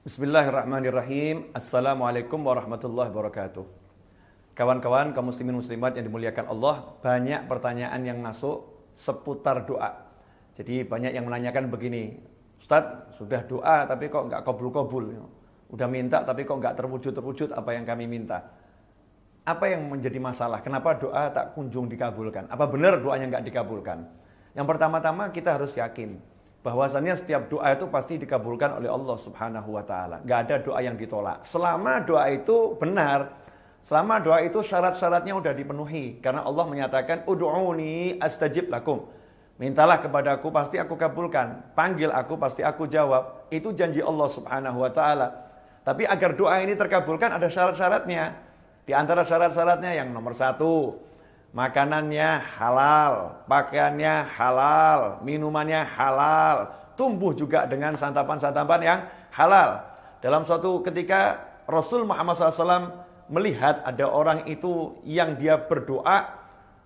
Bismillahirrahmanirrahim. Assalamualaikum warahmatullahi wabarakatuh. Kawan-kawan kaum muslimin muslimat yang dimuliakan Allah, banyak pertanyaan yang masuk seputar doa. Jadi banyak yang menanyakan begini, Ustadz sudah doa tapi kok nggak kabul-kabul. Udah minta tapi kok nggak terwujud-terwujud apa yang kami minta. Apa yang menjadi masalah? Kenapa doa tak kunjung dikabulkan? Apa benar doanya nggak dikabulkan? Yang pertama-tama kita harus yakin bahwasannya setiap doa itu pasti dikabulkan oleh Allah Subhanahu wa taala. Enggak ada doa yang ditolak. Selama doa itu benar, selama doa itu syarat-syaratnya sudah dipenuhi. Karena Allah menyatakan ud'uni astajib lakum. Mintalah kepadaku pasti aku kabulkan. Panggil aku pasti aku jawab. Itu janji Allah Subhanahu wa taala. Tapi agar doa ini terkabulkan ada syarat-syaratnya. Di antara syarat-syaratnya yang nomor 1, makanannya halal, pakaiannya halal, minumannya halal, tumbuh juga dengan santapan-santapan yang halal. Dalam suatu ketika Rasul Muhammad SAW melihat ada orang itu yang dia berdoa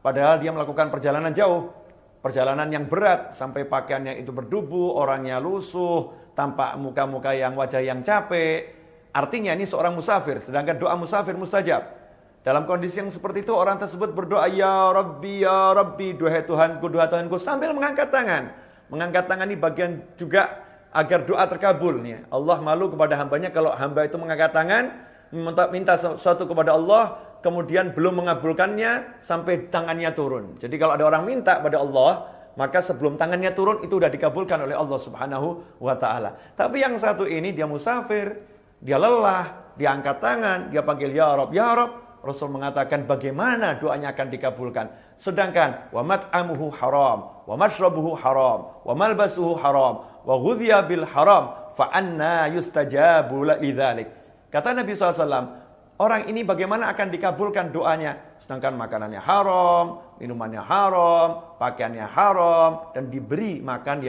padahal dia melakukan perjalanan jauh, perjalanan yang berat sampai pakaiannya itu berdebu, orangnya lusuh, tampak muka-muka yang wajah yang capek. Artinya ini seorang musafir, sedangkan doa musafir mustajab. Dalam kondisi yang seperti itu orang tersebut berdoa ya Rabbi, duhai Tuhanku sambil mengangkat tangan. Mengangkat tangan ini bagian juga agar doa terkabul. Allah malu kepada hambanya kalau hamba itu mengangkat tangan minta sesuatu kepada Allah kemudian belum mengabulkannya sampai tangannya turun. Jadi kalau ada orang minta pada Allah maka sebelum tangannya turun itu sudah dikabulkan oleh Allah Subhanahu wa taala. Tapi yang satu ini dia musafir, dia lelah, dia angkat tangan, dia panggil ya Rabb, ya Rabb. Rasul mengatakan bagaimana doanya akan dikabulkan. Sedangkan wa mat'amuhu haram, wa mashrabuhu haram, wa malbasuhu haram, wa ghudhiya bil haram, fa anna yustajabu lidzalik. Kata Nabi SAW, orang ini bagaimana akan dikabulkan doanya? Sedangkan makanannya haram, minumannya haram, pakaiannya haram, dan diberi makan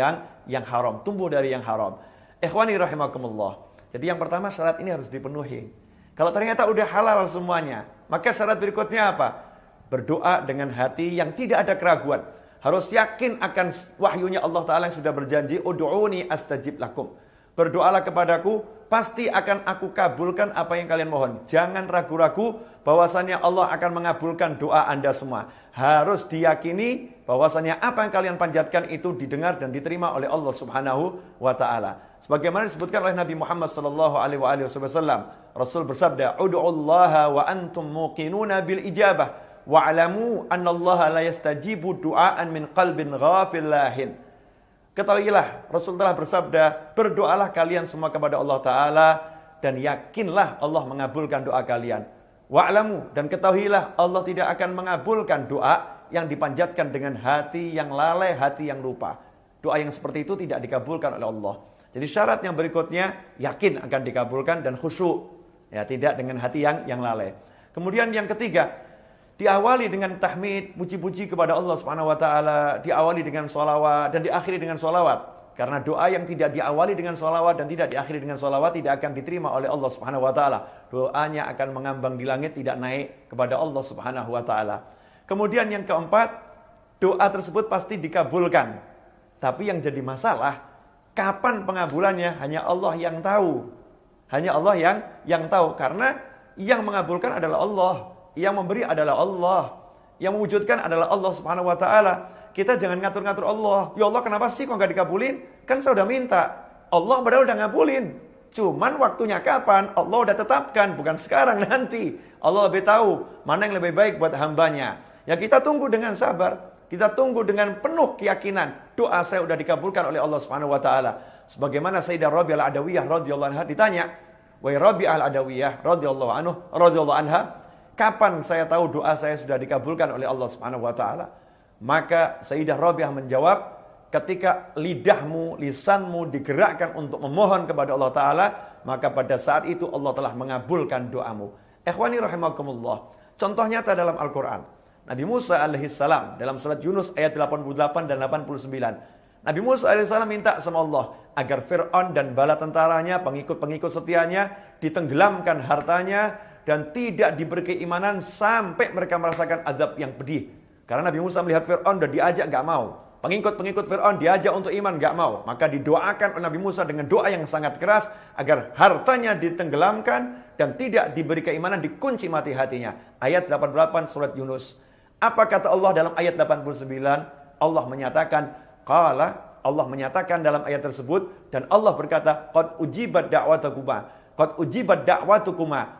yang haram, tumbuh dari yang haram. Ikhwani rahimakumullah. Jadi yang pertama syarat ini harus dipenuhi. Kalau ternyata udah halal semuanya, maka syarat berikutnya apa? Berdoa dengan hati yang tidak ada keraguan. Harus yakin akan wahyunya Allah Ta'ala yang sudah berjanji, ud'uni astajib lakum. Berdoalah kepadaku, pasti akan aku kabulkan apa yang kalian mohon. Jangan ragu-ragu bahwasannya Allah akan mengabulkan doa Anda semua. Harus diyakini bahwasannya apa yang kalian panjatkan itu didengar dan diterima oleh Allah Subhanahu wa taala. Sebagaimana disebutkan oleh Nabi Muhammad sallallahu alaihi wasallam, Rasul bersabda, "Ud'ullaha wa antum muqinuna bil ijabah wa'lamu annallaha la yastajibu du'aan min qalbin ghafil lahin." Ketahuilah, Rasul telah bersabda, berdoalah kalian semua kepada Allah Ta'ala dan yakinlah Allah mengabulkan doa kalian. Wa'lamu, dan ketahuilah Allah tidak akan mengabulkan doa yang dipanjatkan dengan hati yang lalai, hati yang lupa. Doa yang seperti itu tidak dikabulkan oleh Allah. Jadi syarat yang berikutnya, yakin akan dikabulkan dan khusyuk. Ya, tidak dengan hati yang lalai. Kemudian yang ketiga, diawali dengan tahmid, puji-puji kepada Allah Subhanahu wa taala, diawali dengan sholawat dan diakhiri dengan sholawat. Karena doa yang tidak diawali dengan sholawat dan tidak diakhiri dengan sholawat tidak akan diterima oleh Allah Subhanahu wa taala. Doanya akan mengambang di langit, tidak naik kepada Allah Subhanahu wa taala. Kemudian yang keempat, doa tersebut pasti dikabulkan. Tapi yang jadi masalah, kapan pengabulannya hanya Allah yang tahu. Hanya Allah yang tahu, karena yang mengabulkan adalah Allah. Yang memberi adalah Allah. Yang mewujudkan adalah Allah Subhanahu wa taala. Kita jangan ngatur-ngatur Allah. Ya Allah, kenapa sih kok enggak dikabulin? Kan saya udah minta. Allah padahal udah ngabulin. Cuman waktunya kapan? Allah udah tetapkan, bukan sekarang, nanti. Allah lebih tahu mana yang lebih baik buat hambanya. Ya kita tunggu dengan sabar. Kita tunggu dengan penuh keyakinan. Doa saya udah dikabulkan oleh Allah Subhanahu wa taala. Sebagaimana Sayyidah Rabi'ah al-Adawiyah radhiyallahu anha ditanya, "Wahai Rabi'ah al-Adawiyah radhiyallahu anha, kapan saya tahu doa saya sudah dikabulkan oleh Allah Subhanahu wa taala?" Maka Sayyidah Rabi'ah menjawab, ketika lidahmu, lisanmu digerakkan untuk memohon kepada Allah taala, maka pada saat itu Allah telah mengabulkan doamu. Ikhwani rahimakumullah. Contoh nyata dalam Al-Qur'an. Nabi Musa alaihissalam dalam surat Yunus ayat 88 dan 89. Nabi Musa alaihissalam minta sama Allah agar Fir'aun dan bala tentaranya, pengikut-pengikut setianya ditenggelamkan hartanya dan tidak diberi keimanan sampai mereka merasakan azab yang pedih. Karena Nabi Musa melihat Fir'aun dan diajak gak mau. Pengikut-pengikut Fir'aun diajak untuk iman, gak mau. Maka didoakan oleh Nabi Musa dengan doa yang sangat keras agar hartanya ditenggelamkan dan tidak diberi keimanan, dikunci mati hatinya. Ayat 88 surat Yunus. Apa kata Allah dalam ayat 89? Allah menyatakan dalam ayat tersebut, dan Allah berkata, qad ujibat da'watukuma.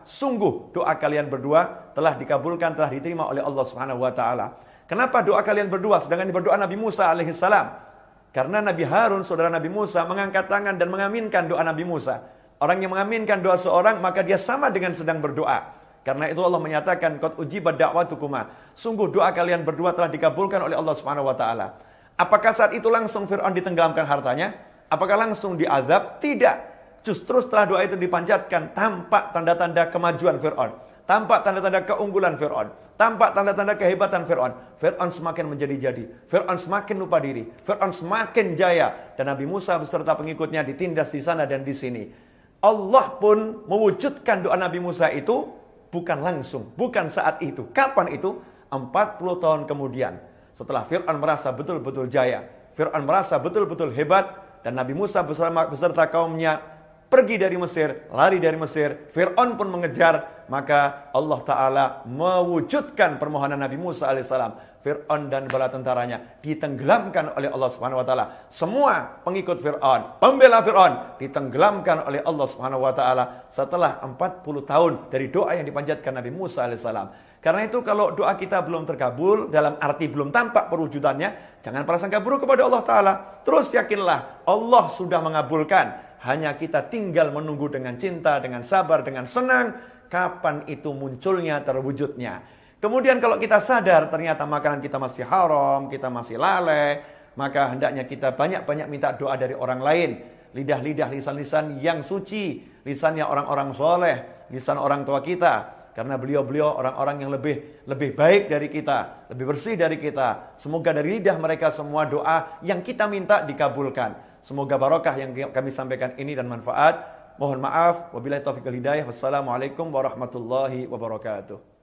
Sungguh doa kalian berdua telah dikabulkan, telah diterima oleh Allah Subhanahu wa taala. Kenapa doa kalian berdua sedangkan berdoa Nabi Musa alaihissalam? Karena Nabi Harun, saudara Nabi Musa, mengangkat tangan dan mengaminkan doa Nabi Musa. Orang yang mengaminkan doa seorang, maka dia sama dengan sedang berdoa. Karena itu Allah menyatakan, qad ujibat da'watukuma. Sungguh doa kalian berdua telah dikabulkan oleh Allah Subhanahu wa taala. Apakah saat itu langsung Fir'aun ditenggelamkan hartanya? Apakah langsung diazab? Tidak. Justru setelah doa itu dipanjatkan, tampak tanda-tanda kemajuan Fir'aun. Tampak tanda-tanda keunggulan Fir'aun. Tampak tanda-tanda kehebatan Fir'aun. Fir'aun semakin menjadi-jadi. Fir'aun semakin lupa diri. Fir'aun semakin jaya. Dan Nabi Musa beserta pengikutnya ditindas di sana dan di sini. Allah pun mewujudkan doa Nabi Musa itu bukan langsung, bukan saat itu. Kapan itu? 40 tahun kemudian. Setelah Fir'aun merasa betul-betul jaya. Fir'aun merasa betul-betul hebat. Dan Nabi Musa beserta kaumnya pergi dari Mesir, lari dari Mesir. Fir'aun pun mengejar. Maka Allah Ta'ala mewujudkan permohonan Nabi Musa alaihissalam. Fir'aun dan bala tentaranya ditenggelamkan oleh Allah Subhanahu wa taala. Semua pengikut Fir'aun, pembela Fir'aun ditenggelamkan oleh Allah Subhanahu wa taala setelah 40 tahun dari doa yang dipanjatkan Nabi Musa alaihissalam. Karena itu kalau doa kita belum terkabul, dalam arti belum tampak perwujudannya, jangan prasangka buruk kepada Allah Ta'ala. Terus yakinlah Allah sudah mengabulkan. Hanya kita tinggal menunggu dengan cinta, dengan sabar, dengan senang. Kapan itu munculnya, terwujudnya. Kemudian kalau kita sadar ternyata makanan kita masih haram, kita masih lalai, maka hendaknya kita banyak-banyak minta doa dari orang lain. Lidah-lidah, lisan-lisan yang suci, lisannya orang-orang soleh, lisan orang tua kita. Karena beliau-beliau orang-orang yang lebih baik dari kita, lebih bersih dari kita. Semoga dari lidah mereka semua doa yang kita minta dikabulkan. Semoga barokah yang kami sampaikan ini dan manfaat. Mohon maaf. Wabillahi taufiq wal hidayah. Wassalamualaikum warahmatullahi wabarakatuh.